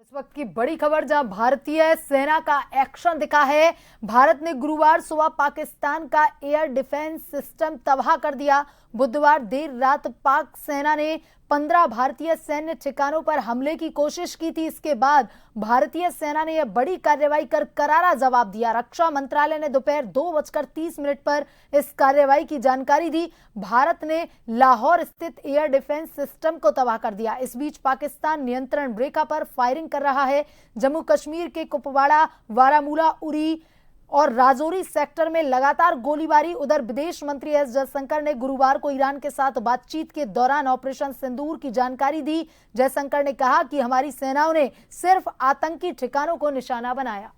इस वक्त की बड़ी खबर, जहां भारतीय सेना का एक्शन दिखा है। भारत ने गुरुवार सुबह पाकिस्तान का एयर डिफेंस सिस्टम तबाह कर दिया। बुधवार देर रात पाक सेना ने 15 भारतीय सैन्य ठिकानों पर हमले की कोशिश की थी। इसके बाद भारतीय सेना ने यह बड़ी कार्रवाई कर करारा जवाब दिया। रक्षा मंत्रालय ने दोपहर 2:30 पर इस कार्रवाई की जानकारी दी। भारत ने लाहौर स्थित एयर डिफेंस सिस्टम को तबाह कर दिया। इस बीच पाकिस्तान नियंत्रण रेखा पर फायरिंग कर रहा है। जम्मू कश्मीर के कुपवाड़ा, बारामूला, उरी और राजौरी सेक्टर में लगातार गोलीबारी। उधर विदेश मंत्री एस जयशंकर ने गुरुवार को ईरान के साथ बातचीत के दौरान ऑपरेशन सिंदूर की जानकारी दी। जयशंकर ने कहा कि हमारी सेनाओं ने सिर्फ आतंकी ठिकानों को निशाना बनाया।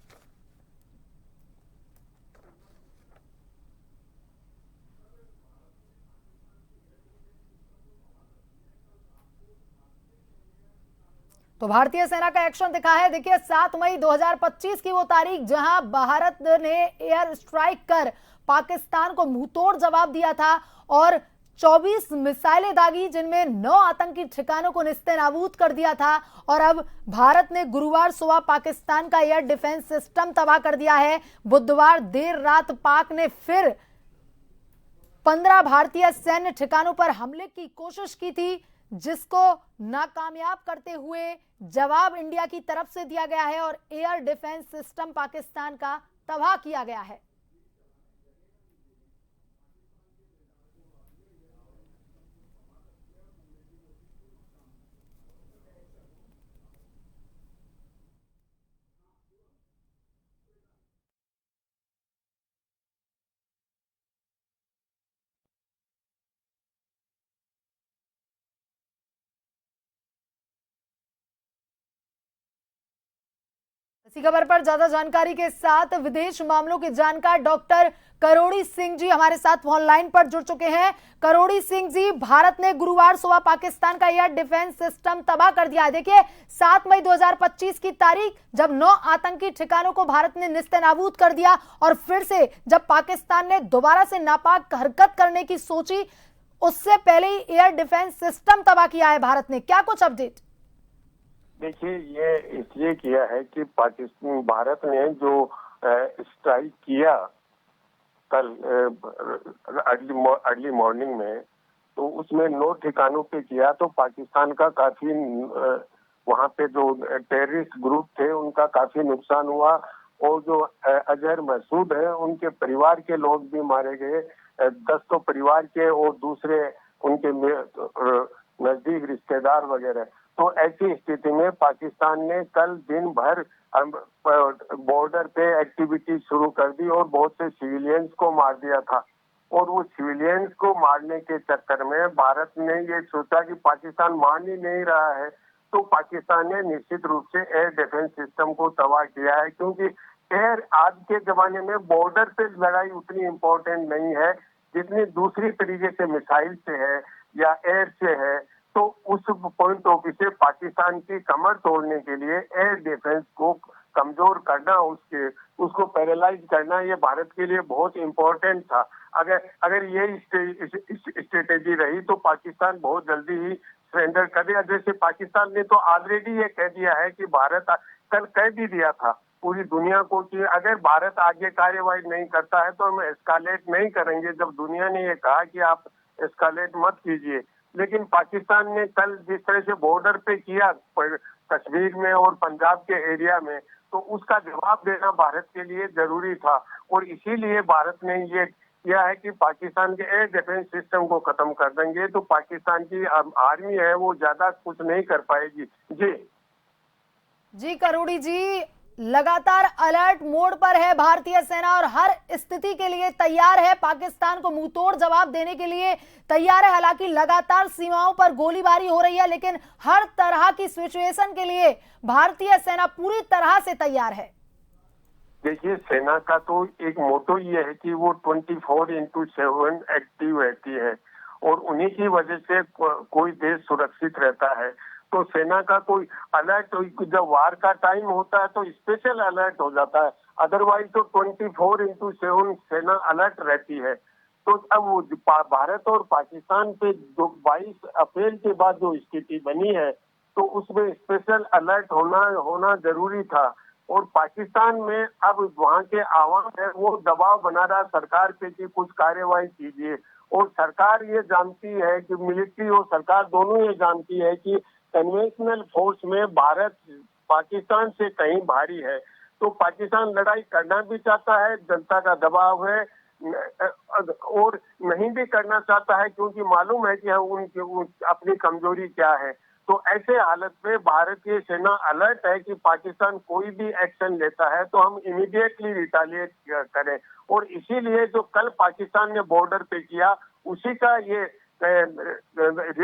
तो भारतीय सेना का एक्शन दिखा है। देखिए 7 मई 2025 की वो तारीख जहां भारत ने एयर स्ट्राइक कर पाकिस्तान को मुंहतोड़ जवाब दिया था और 24 मिसाइलें दागी, जिनमें 9 आतंकी ठिकानों को निस्ते-नाबूद कर दिया था। और अब भारत ने गुरुवार सुबह पाकिस्तान का एयर डिफेंस सिस्टम तबाह कर दिया है। बुधवार देर रात पाक ने फिर 15 भारतीय सैन्य ठिकानों पर हमले की कोशिश की थी, जिसको नाकामयाब करते हुए जवाब इंडिया की तरफ से दिया गया है और एयर डिफेंस सिस्टम पाकिस्तान का तबाह किया गया है। इसी खबर पर ज्यादा जानकारी के साथ विदेश मामलों के जानकार डॉक्टर करोड़ी सिंह जी हमारे साथ ऑनलाइन पर जुड़ चुके हैं। करोड़ी सिंह जी, भारत ने गुरुवार सुबह पाकिस्तान का एयर डिफेंस सिस्टम तबाह कर दिया है। देखिए 7 मई 2025 की तारीख, जब 9 आतंकी ठिकानों को भारत ने निस्ते-नाबूद कर दिया और फिर से जब पाकिस्तान ने दोबारा से नापाक हरकत करने की सोची, उससे पहले ही एयर डिफेंस सिस्टम तबाह किया है भारत ने। क्या कुछ अपडेट? देखिए, ये इसलिए किया है कि पाकिस्तान भारत ने जो स्ट्राइक किया कल अर्ली मॉर्निंग में, तो उसमें 9 ठिकानों पे किया। तो पाकिस्तान का काफी वहां पे जो टेररिस्ट ग्रुप थे उनका काफी नुकसान हुआ और जो अजहर मसूद है उनके परिवार के लोग भी मारे गए। 10 तो परिवार के और दूसरे उनके नजदीक रिश्तेदार वगैरह। तो ऐसी स्थिति में पाकिस्तान ने कल दिन भर बॉर्डर पे एक्टिविटी शुरू कर दी और बहुत से सिविलियंस को मार दिया था। और वो सिविलियंस को मारने के चक्कर में भारत ने ये सोचा कि पाकिस्तान मान ही नहीं रहा है, तो पाकिस्तान ने निश्चित रूप से एयर डिफेंस सिस्टम को तबाह किया है। क्योंकि एयर आज के जमाने में बॉर्डर पे लड़ाई उतनी इम्पोर्टेंट नहीं है जितनी दूसरी तरीके से मिसाइल से है या एयर से है। तो उस पॉइंट ऑफ व्यू से पाकिस्तान की कमर तोड़ने के लिए एयर डिफेंस को कमजोर करना, उसको पैरालाइज करना, ये भारत के लिए बहुत इम्पोर्टेंट था। अगर ये स्ट्रेटेजी रही तो पाकिस्तान बहुत जल्दी ही सरेंडर कर दिया। जैसे पाकिस्तान ने तो ऑलरेडी ये कह दिया है कि भारत कल कह भी दिया था पूरी दुनिया को कि अगर भारत आगे कार्रवाई नहीं करता है तो हम एस्कालेट नहीं करेंगे, जब दुनिया ने ये कहा कि आप एस्कालेट मत कीजिए। लेकिन पाकिस्तान ने कल जिस तरह से बॉर्डर पे किया कश्मीर में और पंजाब के एरिया में, तो उसका जवाब देना भारत के लिए जरूरी था। और इसीलिए भारत ने ये किया है कि पाकिस्तान के एयर डिफेंस सिस्टम को खत्म कर देंगे, तो पाकिस्तान की आर्मी है वो ज्यादा कुछ नहीं कर पाएगी। जी करोड़ी जी, लगातार अलर्ट मोड पर है भारतीय सेना और हर स्थिति के लिए तैयार है, पाकिस्तान को मुंहतोड़ जवाब देने के लिए तैयार है। हालांकि लगातार सीमाओं पर गोलीबारी हो रही है, लेकिन हर तरह की सिचुएशन के लिए भारतीय सेना पूरी तरह से तैयार है। देखिए, सेना का तो एक मोटो ये है कि वो 24/7 एक्टिव रहती है और उन्हीं की वजह से कोई देश सुरक्षित रहता है। तो सेना का कोई अलर्ट, जब वार का टाइम होता है तो स्पेशल अलर्ट हो जाता है, अदरवाइज तो 24/7 सेना अलर्ट रहती है। तो अब भारत और पाकिस्तान पे जो 22 अप्रैल के बाद जो स्थिति बनी है तो उसमें स्पेशल अलर्ट होना जरूरी था। और पाकिस्तान में अब वहाँ के आवाम है वो दबाव बना रहा सरकार पे कि कुछ कार्यवाही कीजिए। और सरकार ये जानती है कि मिलिट्री और सरकार दोनों ये जानती है कि कन्वेंशनल फोर्स में भारत पाकिस्तान से कहीं भारी है। तो पाकिस्तान लड़ाई करना भी चाहता है, जनता का दबाव है, और नहीं भी करना चाहता है क्योंकि मालूम है कि उनकी अपनी कमजोरी क्या है। तो ऐसे हालत में भारतीय सेना अलर्ट है कि पाकिस्तान कोई भी एक्शन लेता है तो हम इमीडिएटली रिटालिएट करें। और इसीलिए जो कल पाकिस्तान ने बॉर्डर पे किया उसी का ये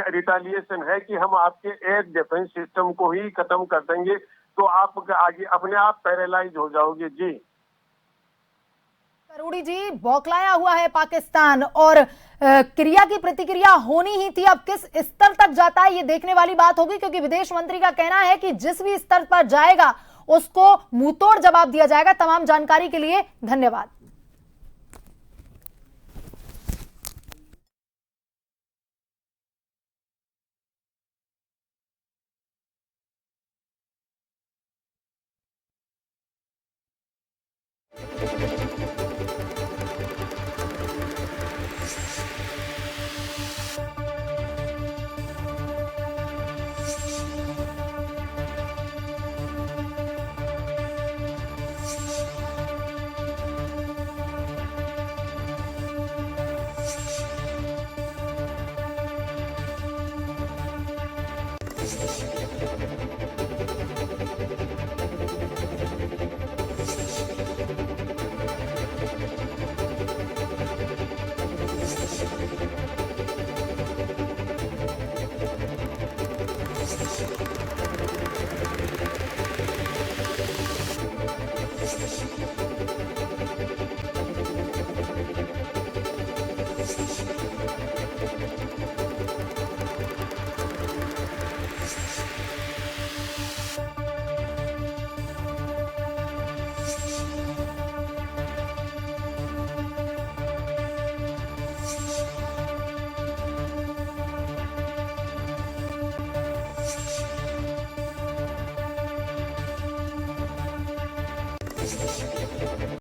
रिटालिएशन है कि हम आपके एयर डिफेंस सिस्टम को ही खत्म कर देंगे, तो आप आगे अपने आप पैरालाइज हो जाओगे। जी करोड़ी जी, बौखलाया हुआ है पाकिस्तान और क्रिया की प्रतिक्रिया होनी ही थी। अब किस स्तर तक जाता है ये देखने वाली बात होगी, क्योंकि विदेश मंत्री का कहना है कि जिस भी स्तर पर जाएगा उसको मुंहतोड़ जवाब दिया जाएगा। तमाम जानकारी के लिए धन्यवाद।